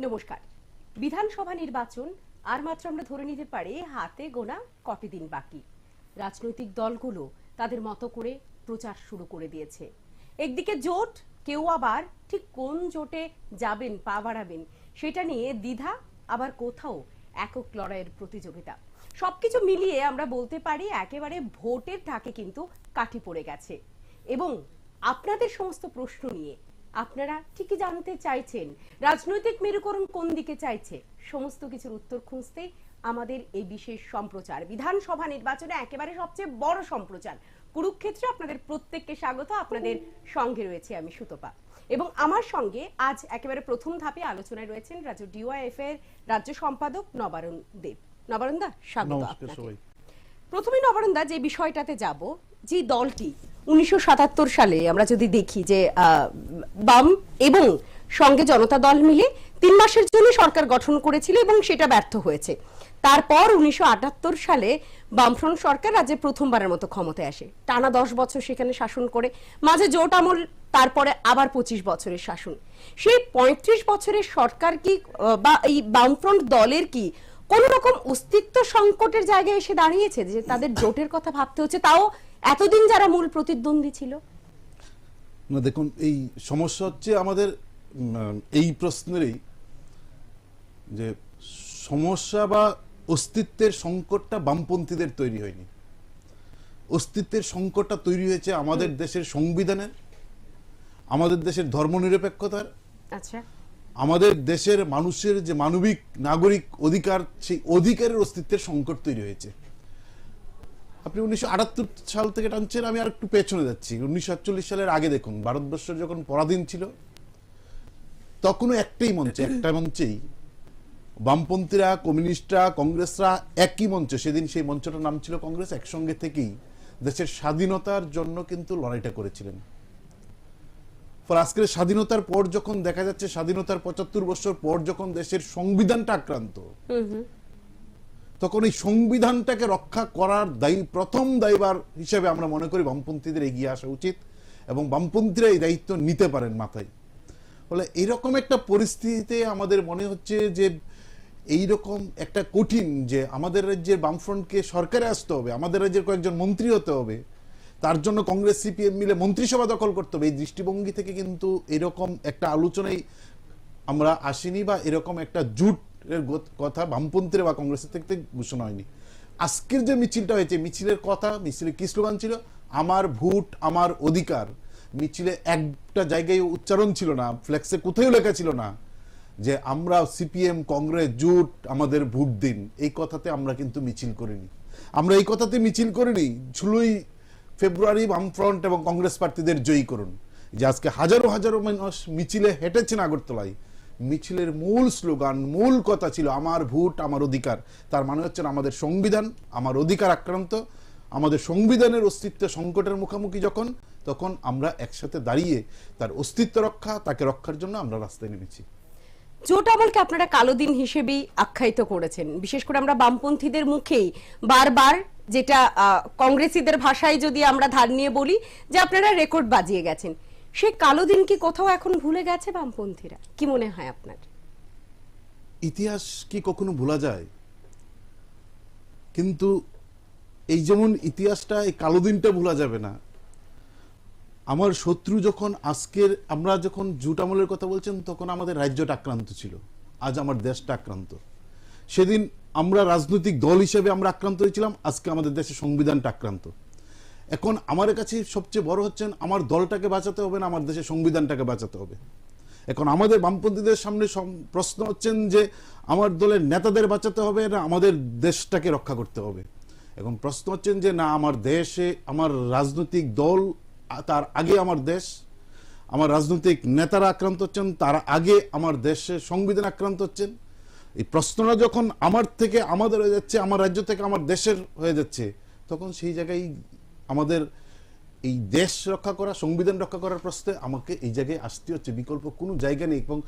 নমস্কার। বিধানসভা নির্বাচন আর মাত্র আমরা ধরে নিতে পারি হাতে গোনা কটি দিন বাকি। রাজনৈতিক দলগুলো তাদের মতো করে প্রচার শুরু করে দিয়েছে। একদিকে জোট, কেউ আবার ঠিক কোন জোটে যাবেন, পা বাড়াবেন সেটা নিয়ে দ্বিধা, আবার কোথাও একক লড়াইয়ের প্রতিযোগিতা। সবকিছু মিলিয়ে আমরা বলতে পারি একেবারে ভোটের ঢাকে কিন্তু কাঠি পড়ে গেছে। এবং আপনাদের সমস্ত প্রশ্ন নিয়ে আপনারা ঠিকই জানতে চাইছেন রাজনৈতিক মেরুকরণ কোন দিকে চাইছে, সমস্ত কিছুর উত্তর খুঁজতে আমাদের এই বিশেষ সম্প্রচার বিধানসভা নির্বাচনে একেবারে সবচেয়ে বড় সম্প্রচার কুরুক্ষেত্রে আপনাদের প্রত্যেককে স্বাগত। আপনাদের সঙ্গে রয়েছে আমি সুতপা, এবং আমার সঙ্গে আজ একেবারে প্রথম ধাপে আলোচনায় রয়েছেন রাজ্য ডিওয়াইএফ এর রাজ্য সম্পাদক নবারুণ দেব। নবারুণ দা, স্বাগত আপনাকে। প্রথমে নবারুণ দা, যে বিষয়টাতে যাব, যে দলটি 1977 সালে আমরা যদি দেখি যে বাম এবং সঙ্গে জনতা দল মিলে 3 মাসের জন্য সরকার গঠন করেছিল এবং সেটা ব্যর্থ হয়েছে। তারপর 1978 সালে বামফ্রন্ট সরকার রাজ্যে প্রথমবারের মতো ক্ষমতায় আসে, টানা 10 বছর সেখানে শাসন করে, মাঝে জোট আমল, তারপরে আবার 25 বছরের শাসন। সেই 35 বছরের সরকার কি বা এই বামফ্রন্ট দলের কি কোন রকম অস্তিত্ব সংকটের জায়গায় এসে দাঁড়িয়েছে যে তাদের জোটের কথা ভাবতে হচ্ছে, তাও এতদিন যারা মূল প্রতিদ্বন্দ্বী ছিল? না, দেখুন, এই সমস্যা হচ্ছে আমাদের এই প্রশ্নেরই যে সমস্যা বা অস্তিত্বের সংকটটা বামপন্থীদের তৈরি হয়নি। অস্তিত্বের সংকটটা তৈরি হয়েছে আমাদের দেশের সংবিধানের, আমাদের দেশের ধর্মনিরপেক্ষতার, আচ্ছা, আমাদের দেশের মানুষের যে মানবিক নাগরিক অধিকার, সেই অধিকারের অস্তিত্বের সংকট তৈরি হয়েছে। আপনি 1978 সাল থেকে টানছেন, আমি আর একটু পেছনে যাচ্ছি। 1948 সালের আগে দেখুন, ভারতবর্ষ যখন পরাধীন ছিল তখনও একটাই মঞ্চে, একটা মঞ্চেই বামপন্থীরা, কমিউনিস্টরা, কংগ্রেসরা একই মঞ্চে, সেদিন সেই মঞ্চটার নাম ছিল কংগ্রেস, একসঙ্গে থেকেই দেশের স্বাধীনতার জন্য কিন্তু লড়াইটা করেছিলেন। আজকের স্বাধীনতার পর যখন দেখা যাচ্ছে, স্বাধীনতার 75 বছর পর যখন দেশের সংবিধানটা আক্রান্ত, তখন এই সংবিধানটাকে রক্ষা করার প্রথম দায়ভার হিসেবে আমরা মনে করি বামপন্থীদের এগিয়ে আসা উচিত, এবং বামপন্থীরা এই দায়িত্ব নিতে পারেন মাথায়। ফলে এরকম একটা পরিস্থিতিতে আমাদের মনে হচ্ছে যে এইরকম একটা কঠিন, যে আমাদের রাজ্যের বামফ্রন্টকে সরকারে আসতে হবে, আমাদের রাজ্যের কয়েকজন মন্ত্রী হতে হবে, তার জন্য কংগ্রেস সিপিএম মিলে মন্ত্রিসভা দখল করতে হবে। এই দৃষ্টিভঙ্গি থেকে কিন্তু এরকম একটা আলোচনায় আমরা আসিনি, বা এরকম একটা জুট এর কথা বামপন্থীরা বা কংগ্রেসের থেকে ঘোষণা হয়নি। আজকের যে মিছিলটা হয়েছে, মিছিলের কথা, মিছিলে কি স্লোগান ছিল? আমার ভোট আমার অধিকার। মিছিলে একটা জায়গায় উচ্চারণ ছিল না, ফ্লেক্সে কোথাও লেখা ছিল না যে আমরা সিপিএম কংগ্রেস জোট আমাদের ভোট দিন। এই কথাতে আমরা কিন্তু মিছিল করিনি। আমরা এই কথাতে মিছিল করিনি 16ই ফেব্রুয়ারি বামফ্রন্ট এবং কংগ্রেস প্রার্থীদের জয়ী করুন, যে আজকে হাজারো হাজারো মানুষ মিছিলে হেঁটেছেন আগরতলায়। মিছিলের মূল স্লোগান, মূল কথা ছিল আমার ভোট আমার অধিকার। তার মানে হচ্ছে আমাদের সংবিধান, আমার অধিকার আক্রান্ত, আমাদের সংবিধানের অস্তিত্ব সংকটের মুখোমুখি যখন, তখন আমরা একসাথে দাঁড়িয়ে তার অস্তিত্ব রক্ষা, তাকে রক্ষার জন্য আমরা রাস্তায় নেমেছি। জোট আমলকে আপনারা কালো দিন হিসেবেই আখ্যায়িত করেছেন। বিশেষ করে আমরা বামপন্থীদের মুখেই বারবার, যেটা কংগ্রেসীদের ভাষায় যদি আমরা ধার নিয়ে বলি, যে আপনারা রেকর্ড বাজিয়ে গেছেন। সে কালো দিন কি কোথাও এখন ভুলে গেছে বামপন্থীরা? কি মনে হয় আপনার? ইতিহাস কি কখনো ভোলা যায়? কিন্তু এই যেমন ইতিহাসটা, এই কালো দিনটা ভোলা যাবে না। আমার শত্রু যখন আজকের, আমরা যখন জোট আমলের কথা বলছেন, তখন আমাদের রাজ্যটা আক্রান্ত ছিল, আজ আমার দেশটা আক্রান্ত। সেদিন আমরা রাজনৈতিক দল হিসেবে আমরা আক্রান্ত হয়েছিলাম, আজকে আমাদের দেশের সংবিধানটা আক্রান্ত। এখন আমার কাছে সবচেয়ে বড় হচ্ছেন, আমার দলটাকে বাঁচাতে হবে না আমার দেশের সংবিধানটাকে বাঁচাতে হবে। এখন আমাদের বামপন্থীদের সামনে প্রশ্ন হচ্ছেন যে আমার দলের নেতাদের বাঁচাতে হবে না আমাদের দেশটাকে রক্ষা করতে হবে। এখন প্রশ্ন হচ্ছেন যে না, আমার দেশে আমার রাজনৈতিক দল, তার আগে আমার দেশ, আমার রাজনৈতিক নেতারা আক্রান্ত হচ্ছেন, তার আগে আমার দেশের সংবিধান আক্রান্ত হচ্ছেন। এই প্রশ্নটা যখন আমার থেকে আমাদের হয়ে যাচ্ছে, আমার রাজ্য থেকে আমার দেশের হয়ে যাচ্ছে, তখন সেই জায়গায় আমাদের এই দেশ রক্ষা করা, সংবিধান রক্ষা করার প্রশ্নে আমাকে এই জায়গায় আসতে হচ্ছে, বিকল্প কোনো জায়গা নেই। এবং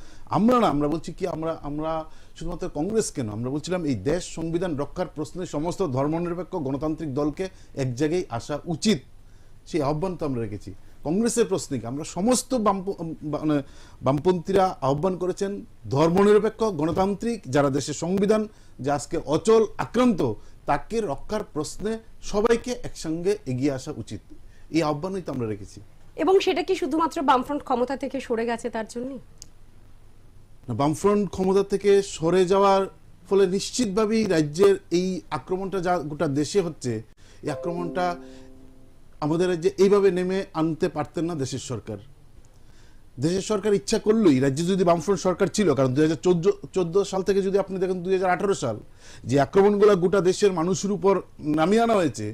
আমরা বলছি কি, আমরা শুধুমাত্র কংগ্রেস কেন, আমরা বলছিলাম এই দেশ সংবিধান রক্ষার প্রশ্নে সমস্ত ধর্মনিরপেক্ষ গণতান্ত্রিক দলকে এক জায়গায় আসা উচিত, সেই আহ্বান তো আমরা রেখেছি। কংগ্রেসের প্রশ্নে কি, আমরা সমস্ত মানে বামপন্থীরা আহ্বান করেছেন ধর্মনিরপেক্ষ গণতান্ত্রিক, যারা দেশের সংবিধান যে আজকে অচল আক্রান্ত, তাকে রক্ষার প্রশ্নে সবাইকে একসঙ্গে এগিয়ে আসা উচিত, এই আহ্বানই তো আমরা রেখেছি। এবং সেটা কি শুধুমাত্র বামফ্রন্ট ক্ষমতা থেকে সরে গেছে তার জন্যই? বামফ্রন্ট ক্ষমতা থেকে সরে যাওয়ার ফলে নিশ্চিতভাবেই রাজ্যের এই আক্রমণটা যা গোটা দেশে হচ্ছে, এই আক্রমণটা আমাদের রাজ্যে এইভাবে নেমে আনতে পারতেন না দেশের সরকার। দেশের সরকার ইচ্ছা করলেই, রাজ্যে যদি বামফ্রন্ট সরকার ছিল, কারণ 2014 সাল থেকে যদি আপনি দেখেন 2018 সাল, যে আক্রমণগুলো গোটা দেশের মানুষের উপর নামিয়ে আনা হয়েছে,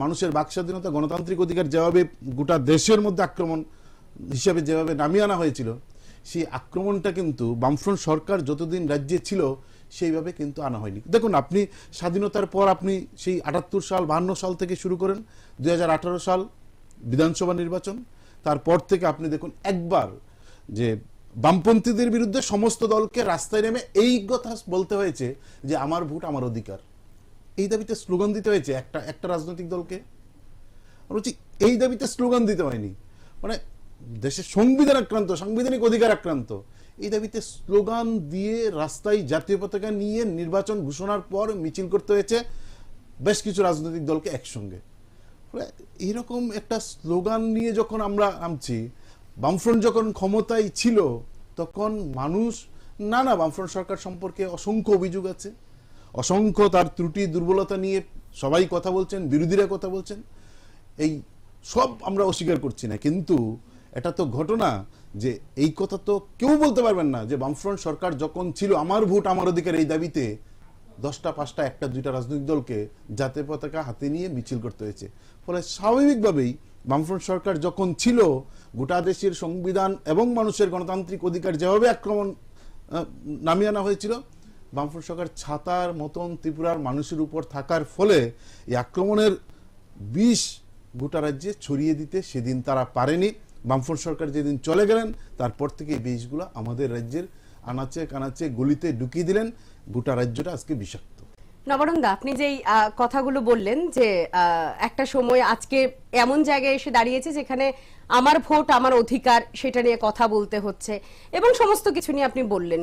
মানুষের বাক স্বাধীনতা গণতান্ত্রিক অধিকার যেভাবে গোটা দেশের মধ্যে আক্রমণ হিসাবে যেভাবে নামিয়ে আনা হয়েছিল, সেই আক্রমণটা কিন্তু বামফ্রন্ট সরকার যতদিন রাজ্যে ছিল সেইভাবে কিন্তু আনা হয়নি। দেখুন, আপনি স্বাধীনতার পর আপনি সেই 78 সাল 52 সাল থেকে শুরু করেন, 2018 সাল বিধানসভা নির্বাচন, তারপর থেকে আপনি দেখুন একবার যে বামপন্থীদের বিরুদ্ধে সমস্ত দলকে রাস্তায় নেমে এই কথা বলতে হয়েছে যে আমার ভোট আমার অধিকার, এই দাবিতে স্লোগান দিতে হয়েছে একটা রাজনৈতিক দলকে। বলছি এই দাবিতে স্লোগান দিতে হয়নি, মানে দেশের সংবিধান আক্রান্ত, সাংবিধানিক অধিকার আক্রান্ত, এই দাবিতে স্লোগান দিয়ে রাস্তায় জাতীয় পতাকা নিয়ে নির্বাচন ঘোষণার পর মিছিল করতে হয়েছে বেশ কিছু রাজনৈতিক দলকে একসঙ্গে। এইরকম একটা স্লোগান নিয়ে যখন আমরা নামছি, বামফ্রন্ট যখন ক্ষমতায় ছিল তখন মানুষ না বামফ্রন্ট সরকার সম্পর্কে অসংখ্য অভিযোগ আছে, অসংখ্য তার ত্রুটি দুর্বলতা নিয়ে সবাই কথা বলছেন, বিরোধীরা কথা বলছেন, এই সব আমরা অস্বীকার করছি না, কিন্তু এটা তো ঘটনা যে এই কথা তো কেউ বলতে পারবেন না যে বামফ্রন্ট সরকার যখন ছিল আমার ভোট আমার অধিকার এই দাবিতে 10টা 5টা 1টা 2টা রাজনৈতিক দলকে জাতীয় পতাকা হাতে নিয়ে মিছিল করতে হয়েছে। ফলে স্বাভাবিকভাবেই বামফ্রন্ট সরকার যখন ছিল, গোটা দেশের সংবিধান এবং মানুষের গণতান্ত্রিক অধিকার যেভাবে আক্রমণ নামিয়ে আনা হয়েছিল, বামফ্রন্ট সরকার ছাতার মতন ত্রিপুরার মানুষের উপর থাকার ফলে এই আক্রমণের বিষ গোটা রাজ্যে ছড়িয়ে দিতে সেদিন তারা পারেনি। বামফ্রন্ট সরকার যেদিন চলে গেলেন তারপর থেকে এই বিষগুলো আমাদের রাজ্যের আনাচে কানাচে গলিতে ঢুকিয়ে দিলেন, গোটা রাজ্যটা আজকে বিষাক্ত। নবরঙ্গা, আপনি যেই কথাগুলো বললেন যে একটা সময় আজকে এমন জায়গায় এসে দাঁড়িয়েছে যেখানে আমার ভোট আমার অধিকার, সেটা নিয়ে কথা বলতে হচ্ছে এবং সমস্ত কিছু নিয়ে আপনি বললেন।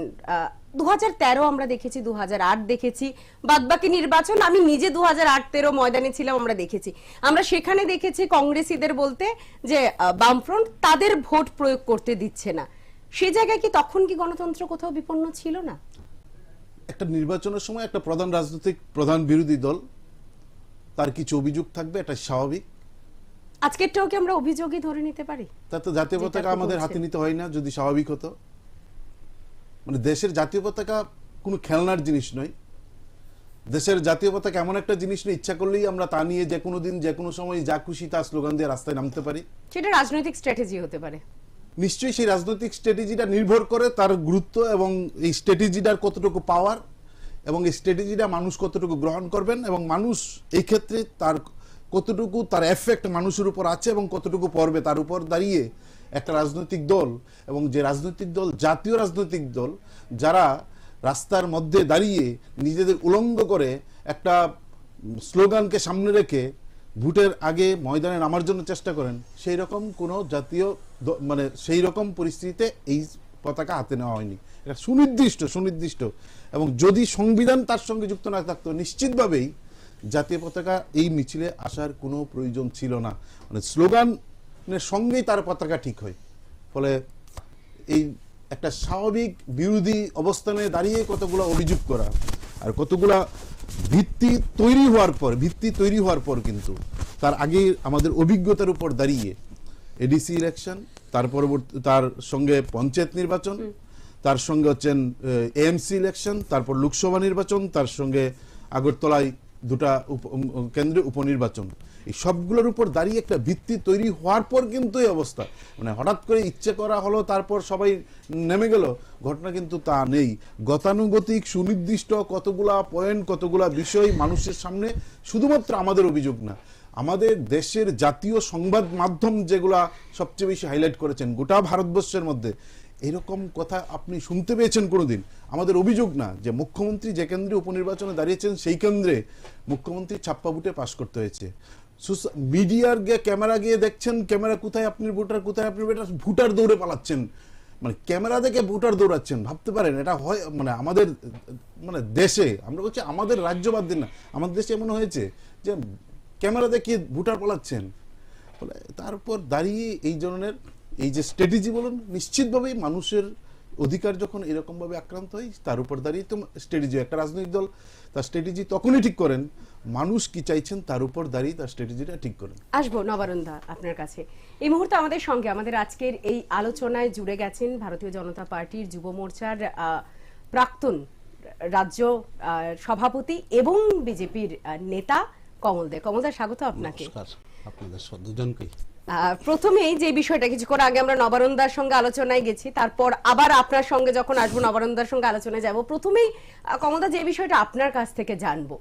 2013 আমরা দেখেছি, 2008 দেখেছি, বাদবাকি নির্বাচন আমি নিজে 2008-13 ময়দানে ছিলাম, আমরা দেখেছি। আমরা সেখানে দেখেছি কংগ্রেসীদের বলতে যে বামফ্রন্ট তাদের ভোট প্রয়োগ করতে দিচ্ছে না। সে জায়গায় কি তখন কি গণতন্ত্র কোথাও বিপন্ন ছিল না? একটা নির্বাচনের সময় একটা প্রধান বিরোধী দল তার কিছু অভিযোগ থাকবে, এটা স্বাভাবিক। আজকেরটাও কি আমরা অভিযোগই ধরে নিতে পারি? তাতে জাতীয় পতাকা আমাদের হাতে নিতে হয় না যদি স্বাভাবিক হতো। মানে দেশের জাতীয় পতাকা কোনো খেলনার জিনিস নয়, দেশের জাতীয় পতাকা এমন একটা জিনিস নয় ইচ্ছা করলেই আমরা তা নিয়ে যে কোনো দিন যে কোনো সময় যা খুশি তা স্লোগান দিয়ে রাস্তায় নামতে পারি। সেটা রাজনৈতিক স্ট্র্যাটেজি হতে পারে। নিশ্চয়ই সেই রাজনৈতিক স্ট্র্যাটেজিটা নির্ভর করে তার গুরুত্ব এবং এই স্ট্র্যাটেজিটার কতটুকু পাওয়ার এবং এই স্ট্র্যাটেজিটা মানুষ কতটুকু গ্রহণ করবেন এবং মানুষ এই ক্ষেত্রে তার কতটুকু তার এফেক্ট মানুষের উপর আছে এবং কতটুকু পড়বে তার উপর দাঁড়িয়ে একটা রাজনৈতিক দল এবং যে রাজনৈতিক দল জাতীয় রাজনৈতিক দল যারা রাস্তার মধ্যে দাঁড়িয়ে নিজেদের উলঙ্গ করে একটা স্লোগানকে সামনে রেখে ভোটের আগে ময়দানে নামার জন্য চেষ্টা করেন, সেই রকম কোনো জাতীয় মানে সেই রকম পরিস্থিতিতে এই পতাকা হাতে নেওয়া হয়নি। এটা সুনির্দিষ্ট এবং যদি সংবিধান তার সঙ্গে যুক্ত না থাকতো নিশ্চিতভাবেই জাতীয় পতাকা এই মিছিলে আসার কোনো প্রয়োজন ছিল না। মানে স্লোগানের সঙ্গেই তার পতাকা ঠিক হয়। ফলে এই একটা স্বাভাবিক বিরোধী অবস্থানে দাঁড়িয়ে কতগুলো অভিযোগ করা আর কতগুলা ভিত্তি তৈরি হওয়ার পর কিন্তু তার আগে আমাদের অভিজ্ঞতার উপর দাঁড়িয়ে এডিসি ইলেকশন, তার পরবর্তী তার সঙ্গে পঞ্চায়েত নির্বাচন, তার সঙ্গে হচ্ছেন এএমসি ইলেকশন, তারপর লোকসভা নির্বাচন, তার সঙ্গে আগরতলায় 2টা কেন্দ্রে উপনির্বাচন, এই সবগুলোর উপর দাঁড়িয়ে একটা ভিত্তি তৈরি হওয়ার পর কিন্তু এই অবস্থা। মানে হঠাৎ করে ইচ্ছে করা হলো তারপর সবাই নেমে গেল, ঘটনা কিন্তু তা নেই। গতানুগতিক সুনির্দিষ্ট কতগুলা পয়েন্ট কতগুলা বিষয় মানুষের সামনে, শুধুমাত্র আমাদের অভিযোগ না, আমাদের দেশের জাতীয় সংবাদ মাধ্যম যেগুলা সবচেয়ে বেশি হাইলাইট করেছেন গোটা ভারতবর্ষের মধ্যে, এরকম কথা আপনি শুনতে পেয়েছেন কোনোদিন? আমাদের অভিযোগ না যে মুখ্যমন্ত্রী যে কেন্দ্রে উপনির্বাচনে দাঁড়িয়েছেন সেই কেন্দ্রে মুখ্যমন্ত্রী ছাপ্পা ভোটে পাশ করতে হয়েছে, মিডিয়ার গিয়ে ক্যামেরা গিয়ে দেখছেন ক্যামেরা কোথায় আপনি ভোটার, কোথায় আপনি ভোটার, ভোটার দৌড়ে পালাচ্ছেন, মানে ক্যামেরা দেখে ভোটার দৌড়াচ্ছেন। ভাবতে পারেন এটা হয় মানে আমাদের মানে দেশে, আমরা বলছি আমাদের রাজ্য বাদ দিন না, আমাদের দেশে এমন হয়েছে যে ক্যামেরা দেখে ভোটার পালাচ্ছেন। বলে তারপর দাঁড়িয়ে এই ধরনের এই যে স্ট্র্যাটেজি বলুন, নিশ্চিতভাবেই মানুষের অধিকার যখন এরকম ভাবে আক্রান্ত হয় তার উপর দাঁড়িয়ে তো স্ট্র্যাটেজি, একটা রাজনৈতিক দল তার স্ট্র্যাটেজি তখনই ঠিক করেন মানুষ কি চাইছেন তার উপর দাঁড়িয়ে তার স্ট্র্যাটেজিটা ঠিক করেন। আসবো নবারুণদা আপনার কাছে। এই মুহূর্তে আমাদের সঙ্গে আমাদের আজকের এই আলোচনায় জুড়ে গেছেন ভারতীয় জনতা পার্টির যুব মোর্চার প্রাক্তন রাজ্য সভাপতি এবং বিজেপির নেতা কমল দে। কমল দা, স্বাগত আপনাকে। আপনাদের দুজনকেই। প্রথমেই যে বিষয়টা কিছুক্ষণ আগে আমরা নবারুণদার সঙ্গে আলোচনায় গেছি, তারপর আবার আপনার সঙ্গে যখন আসবো নবারুণদার সঙ্গে আলোচনায় যাব, প্রথমেই কমলদা যে বিষয়টা আপনার কাছ থেকে জানবো,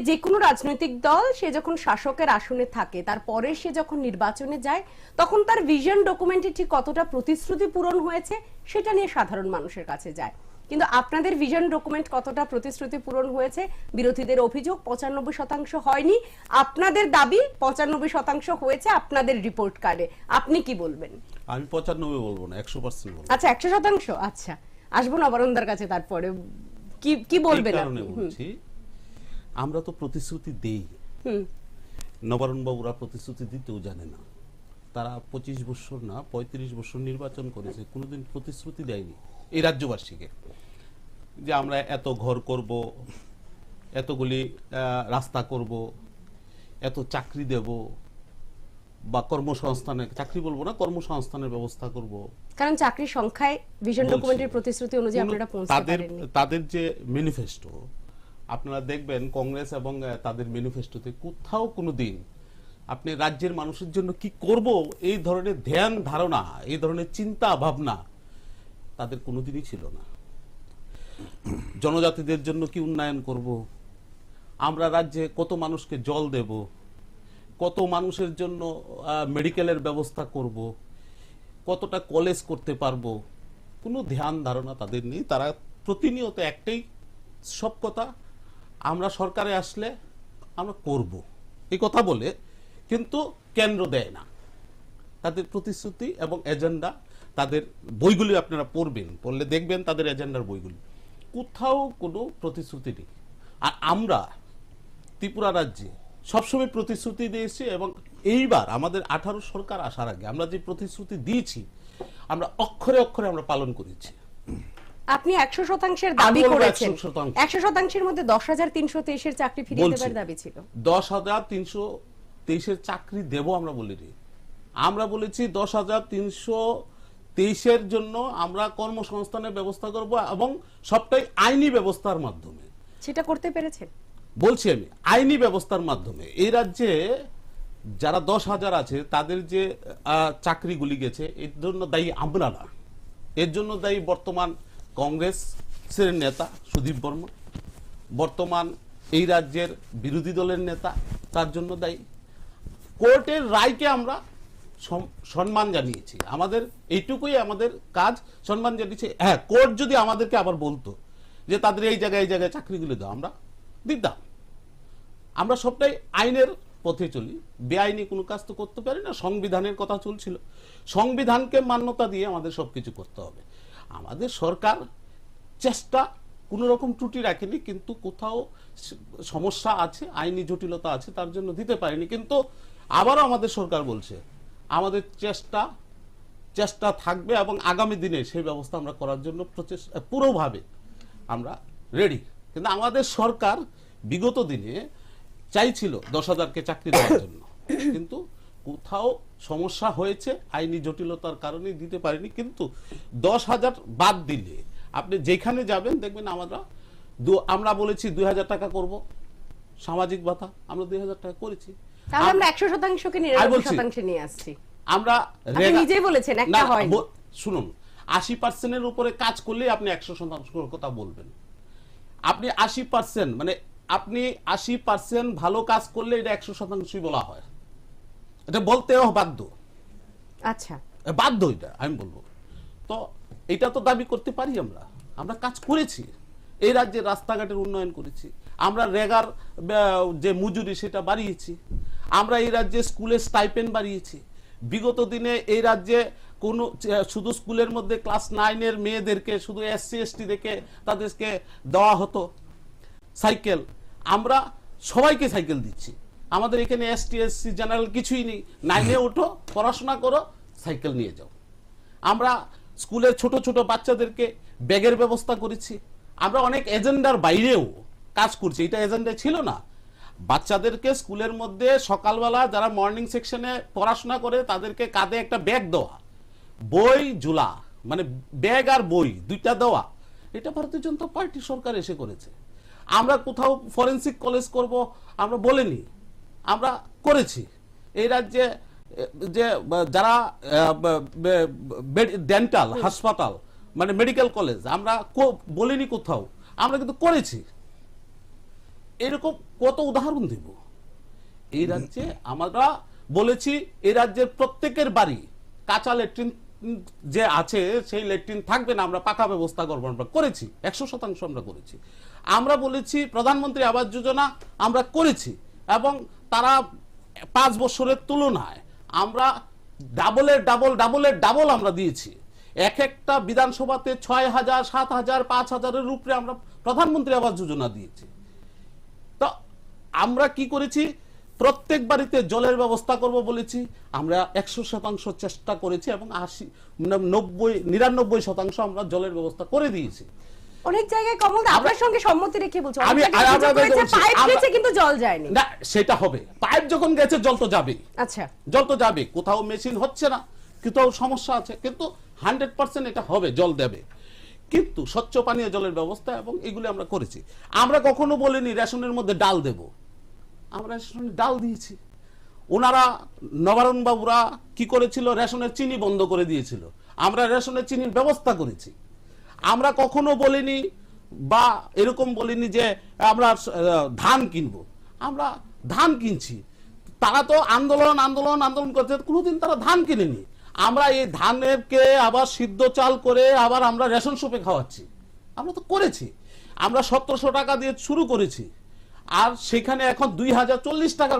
যে কোনো রাজনৈতিক দল সে যখন শাসকের আসনে থাকে তারপরে সে যখন নির্বাচনে যায় তখন তার ভিশন ডকুমেন্টে ঠিক কতটা প্রতিশ্রুতি পূরণ হয়েছে সেটা নিয়ে সাধারণ মানুষের কাছে যায়, কিন্তু আপনাদের ভিশন ডকুমেন্ট কতটা প্রতিশ্রুতি পূরণ হয়েছে? বিরোধীদের অভিযোগ 95% হয়নি, আপনাদের দাবি 95% হয়েছে আপনাদের রিপোর্ট কার্ডে। আপনি কি বলবেন? আমি 95 বলবো না, 100% বলবো। আচ্ছা, 100%। আচ্ছা, আসবো নবারুণদার কাছে, তারপরে কি বলবেন আপনি? বলছি, আমরা তো প্রতিশ্রুতি দেই, নবারুণ বাবুরা প্রতিশ্রুতি দিতেও জানে না। তারা 25 বছর না 35 বছর নির্বাচন করেছে, কোনোদিন প্রতিশ্রুতি দেয়নি এই রাজ্যবাসীকে যে আমরা এত ঘর করব, এতগুলি রাস্তা করব, এত চাকরি দেব, বা কর্মসংস্থানের, চাকরি বলবো না, কর্মসংস্থানের ব্যবস্থা করব। কারণ চাকরির সংখ্যায় ভিশন ডকুমেন্টের প্রতিশ্রুতি অনুযায়ী আপনারা পৌঁছতে পারেননি। তাদের যে ম্যানিফেস্টো আপনারা দেখবেন, কংগ্রেস এবং তাদের ম্যানিফেস্টোতে কোথাও কোনো দিন আপনি রাজ্যের মানুষের জন্য কি করব এই ধরনের ধ্যান ধারণা, এই ধরনের চিন্তা ভাবনা তাদের কোনোদিনই ছিল না। জনজাতিদের জন্য কি উন্নয়ন করব, আমরা রাজ্যে কত মানুষকে জল দেব, কত মানুষের জন্য মেডিকেলের ব্যবস্থা করব, কতটা কলেজ করতে পারবো, কোনো ধ্যান ধারণা তাদের নেই। তারা প্রতিনিয়ত একটাই সব কথা, আমরা সরকারে আসলে আমরা করব এই কথা বলে, কিন্তু কেন্দ্র দেয় না। তাদের প্রতিশ্রুতি এবং এজেন্ডা, তাদের বইগুলি আপনারা পড়লে দেখবেন তাদের এজেন্ডার বইগুলি কোথাও কোনো প্রতিশ্রুতি নেই। আর আমরা ত্রিপুরা রাজ্যে সবসময় প্রতিশ্রুতি দিয়েছি, এবং এইবার আমাদের 18 সরকার আসার আগে আমরা যে প্রতিশ্রুতি দিয়েছি আমরা অক্ষরে অক্ষরে আমরা পালন করেছি। আপনি 100% দাবি করেছেন, 100%-এর মধ্যে 10,323 চাকরি ফিরিয়ে দেবার দাবি ছিল। 10,323 চাকরি দেব আমরা বলিনি, আমরা বলেছি 10,323 জন্য আমরা কর্মসংস্থানের ব্যবস্থা করব, এবং সবটাই আইনি ব্যবস্থার মাধ্যমে। সেটা করতে পেরেছেন? বলছি আমি আইনি ব্যবস্থার মাধ্যমে। এই রাজ্যে যারা 10,000 আছে তাদের যে চাকরিগুলি গেছে, এর জন্য দায়ী আমরা না, এর জন্য দায়ী বর্তমান কংগ্রেসের নেতা সুদীপ বর্মা, বর্তমান এই রাজ্যের বিরোধী দলের নেতা, তার জন্য দায়ী। কোর্টের রায়কে আমরা সম্মান জানিয়েছি, আমাদের এইটুকুই আমাদের কাজ, সম্মান জানিয়েছি। হ্যাঁ, কোর্ট যদি আমাদেরকে আবার বলতো যে তাদের এই জায়গায় চাকরিগুলি দাও, আমরা দিতাম। আমরা সবটাই আইনের পথে চলি, বেআইনি কোনো কাজ তো করতে পারি না। সংবিধানের কথা চলছিল, সংবিধানকে মান্যতা দিয়ে আমাদের সবকিছু করতে হবে। আমাদের সরকার চেষ্টা কোনো রকম ত্রুটি রাখেনি, কিন্তু কোথাও সমস্যা আছে, আইনি জটিলতা আছে, তার জন্য দিতে পারেনি। কিন্তু আবারও আমাদের সরকার বলছে আমাদের চেষ্টা থাকবে, এবং আগামী দিনে সেই ব্যবস্থা আমরা করার জন্য পুরোভাবে আমরা রেডি। কিন্তু আমাদের সরকার বিগত দিনে চাইছিল 10,000কে চাকরি দেওয়ার জন্য, কিন্তু কোথাও সমস্যা হয়েছে, আইনি জটিলতার কারণে দিতে পারেনি। কিন্তু 10,000 বাদ দিলে আপনি যেখানে যাবেন দেখবেন আমরা বলেছি 2,000 টাকা করব সামাজিক ভাতা, আমরা 2,000 টাকা করেছি। তাহলে আমরা 100%কে 99% নিয়ে আসছি। আমরা নিজেই বলেছেন একটা হয়নি। শুনুন, 80%-এর উপরে কাজ করলে আপনি 100% কথা বলবেন। আপনি 80% মানে আপনি 80% ভালো কাজ করলে এটা 100% বলা হয়, এটা বলতেও বাধ্য। আচ্ছা, বাধ্য, এটা আমি বলবো। তো এটা তো দাবি করতে পারি, আমরা কাজ করেছি, এই রাজ্যের রাস্তাঘাটের উন্নয়ন করেছি, আমরা রেগার যে মজুরি সেটা বাড়িয়েছি, আমরা এই রাজ্যে স্কুলের স্টাইপেন্ড বাড়িয়েছি। বিগত দিনে এই রাজ্যে কোনো শুধু স্কুলের মধ্যে ক্লাস 9-এর মেয়েদেরকে শুধু SC ST দেখে তাদেরকে দেওয়া হতো সাইকেল, আমরা সবাইকে সাইকেল দিচ্ছি। আমাদের এখানে ST SC জেনারেল কিছুই নেই, 9-এ ওঠো, পড়াশোনা করো, সাইকেল নিয়ে যাও। আমরা স্কুলের ছোট ছোট বাচ্চাদেরকে ব্যাগের ব্যবস্থা করেছি। আমরা অনেক এজেন্ডার বাইরেও কাজ করছি, এটা এজেন্ডা ছিল না। বাচ্চাদেরকে স্কুলের মধ্যে সকালবেলা যারা মর্নিং সেকশনে পড়াশোনা করে তাদেরকে কাঁধে একটা ব্যাগ দেওয়া, বই ঝুলা, মানে ব্যাগ আর বই দুইটা দেওয়া, এটা ভারতীয় জনতা পার্টি সরকার এসে করেছে। আমরা কোথাও ফরেন্সিক কলেজ করব আমরা বলিনি, আমরা করেছি। এই রাজ্যে যে যারা ডেন্টাল হাসপাতাল মানে মেডিকেল কলেজ আমরা বলিনি কোথাও, আমরা কিন্তু করেছি। এরকম কত উদাহরণ দেব। এই রাজ্যে আমরা বলেছি এই রাজ্যের প্রত্যেকের বাড়ি কাঁচা ল্যাট্রিন যে আছে সেই ল্যাট্রিন থাকবে না, আমরা পাকা ব্যবস্থা করবো, আমরা করেছি, 100% আমরা করেছি। আমরা বলেছি প্রধানমন্ত্রী আবাস যোজনা আমরা করেছি, এবং তারা 5 বছরের তুলনায় আমরা ডাবলের ডাবল আমরা দিয়েছি। এক একটা বিধানসভাতে 6,000, 7,000, 5,000-এর উপরে আমরা প্রধানমন্ত্রী আবাস যোজনা দিয়েছি। তো আমরা কি করেছি, প্রত্যেক বাড়িতে জলের ব্যবস্থা করব বলেছি, আমরা 100% চেষ্টা করেছি, এবং 99% আমরা জলের ব্যবস্থা করে দিয়েছি। অনেক জায়গায় কমল দা আপনার সঙ্গে সম্মতি রেখে বলছো, আমি পাইপ গেছে কিন্তু জল যায়নি। না, সেটা হবে, পাইপ যখন গেছে জল তো যাবে। আচ্ছা, জল তো যাবে, কোথাও মেশিন হচ্ছে না, কোথাও সমস্যা আছে, কিন্তু 100% এটা হবে, জল দেবে। কিন্তু স্বচ্ছ পানীয় জলের ব্যবস্থা এবং এগুলো আমরা করেছি। আমরা কখনো বলিনি রেশনের মধ্যে ডাল দেব, আমরা রেশনে ডাল দিয়েছি। ওনারা নবারুণ বাবুরা কি করেছিল, রেশনের চিনি বন্ধ করে দিয়েছিল, আমরা রেশনের চিনির ব্যবস্থা করেছি। আমরা কখনো বলিনি বা এরকম বলিনি যে আমরা ধান কিনবো, আমরা ধান কিনছি। তারা তো আন্দোলন করছে, কোনোদিন তারা ধান কিনেনি। আমরা এই ধানেরকে আবার সিদ্ধ চাল করে আবার আমরা রেশন শপে খাওয়াচ্ছি, আমরা তো করেছি। আমরা 1700 টাকা দিয়ে শুরু করেছি, আর সেখানে এখন 2040 টাকার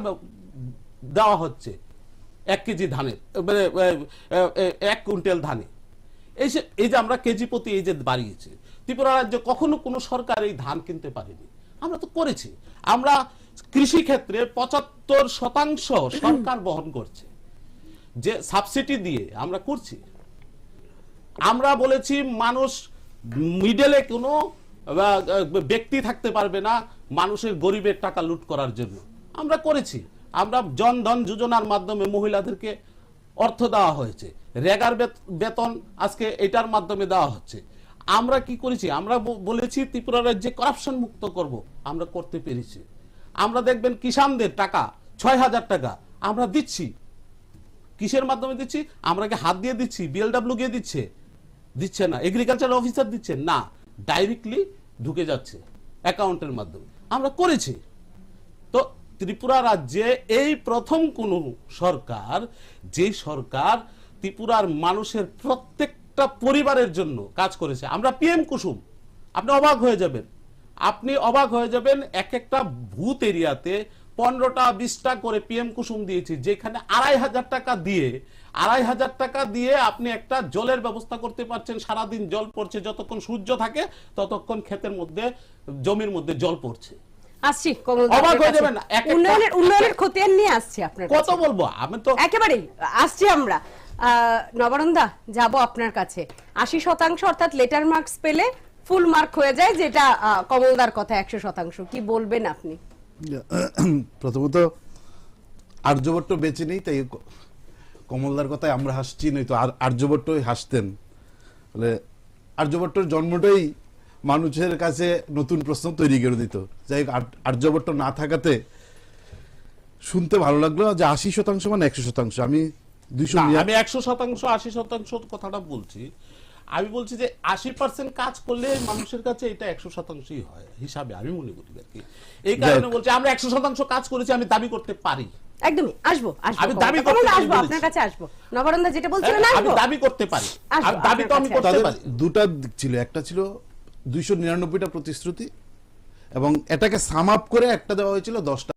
দেওয়া হচ্ছে 1 কেজি ধানের, 1 কুইন্টাল ধানে। এই যে আমরা কেজি প্রতি এই যে বাড়িয়েছে, ত্রিপুরা রাজ্যে কখনো কোনো সরকার এই ধান কিনতে পারেনি, আমরা তো করেছি। আমরা কৃষি ক্ষেত্রে 75% সরকার বহন করছে, যে সাবসিডি দিয়ে আমরা করছি। আমরা বলেছি মানুষ মিডলে কোনো ব্যক্তি থাকতে পারবে না মানুষের গরিবের টাকা লুট করার জন্য, আমরা করেছি। আমরা জনধন যোজনার মাধ্যমে মহিলাদেরকে অর্থ দেওয়া হয়েছে, রেগার বেতন আজকে এটার মাধ্যমে দেওয়া হচ্ছে। আমরা কি করেছি, আমরা বলেছি ত্রিপুরা রাজ্যে করাপশন মুক্ত করব, আমরা করতে পেরেছি। আমরা দেখবেন কিষানদের টাকা 6,000 টাকা আমরা দিচ্ছি, কিসের মাধ্যমে দিচ্ছি, আমরা কি হাত দিয়ে দিচ্ছি, BLW গিয়ে দিচ্ছে না, এগ্রিকালচার অফিসার দিচ্ছে না, ডাইরেক্টলি ঢুকে যাচ্ছে অ্যাকাউন্টের মাধ্যমে, আমরা করেছি। তো ত্রিপুরা রাজ্যে এই প্রথম কোন সরকার, যে সরকার ত্রিপুরার মানুষের প্রত্যেকটা পরিবারের জন্য কাজ করেছে। আমরা PM কুসুম, আপনি অবাক হয়ে যাবেন, এক একটা ভূত এরিয়াতে 15টা 20টা করে PM কুসুম দিয়েছি, যেখানে 2,500 টাকা দিয়ে আপনি একটা জলের ব্যবস্থা করতে পারছেন। সারাদিন জল পড়ছে, যতক্ষণ সূর্য থাকে ততক্ষণ ক্ষেতের মধ্যে জমির মধ্যে জল পড়ছে। আসছি কমল, অবাক হয়ে যাবেন, উন্নয়নের খতিয়ান নিয়ে আসছি আপনার কাছে। কত বলবো, আমি তো একেবারেই আসছি। আমরা নবারুণ দা যাব আপনার কাছে। 80% অর্থাৎ লেটার মার্কস পেলে ফুল মার্ক হয়ে যায়, যেটা কমলদার কথা 100%। কি বলবেন আপনি? প্রথমত আর্যভট্ট বেঁচে নেই, তাই কমলদার কথায় আমরা হাসছি, নয়তো আর্যভট্টই হাসতেন। বলে আর্যভট্টর জন্মটাই মানুষের কাছে নতুন প্রশ্ন তৈরি করে দিত। যাই হোক, আর্যভট্ট না থাকাতে শুনতে ভালো লাগলো যে 80% মানে 100%। আমি 100% 80% কথাটা বলছি। আমি বলছি যে 80% কাজ করলে মানুষের কাছে এটা 100%ই হয় হিসাবে আমি মনে করি আর কি। এই কারণে বলছি আমরা 100% কাজ করেছি, আমি দাবি করতে পারি। একদমই আসবো, আমি দাবি করতে আসবো, আপনার কাছে আসবো। নবারুণ দা যেটা বলছিলেন আমি দাবি করতে পারি, আর দাবি তো আমি করতে পারি। দুটা দিক ছিল, একটা ছিল 299টা প্রতিশ্রুতি, এবং এটাকে সাম আপ করে একটা দেওয়া হয়েছিল 10টা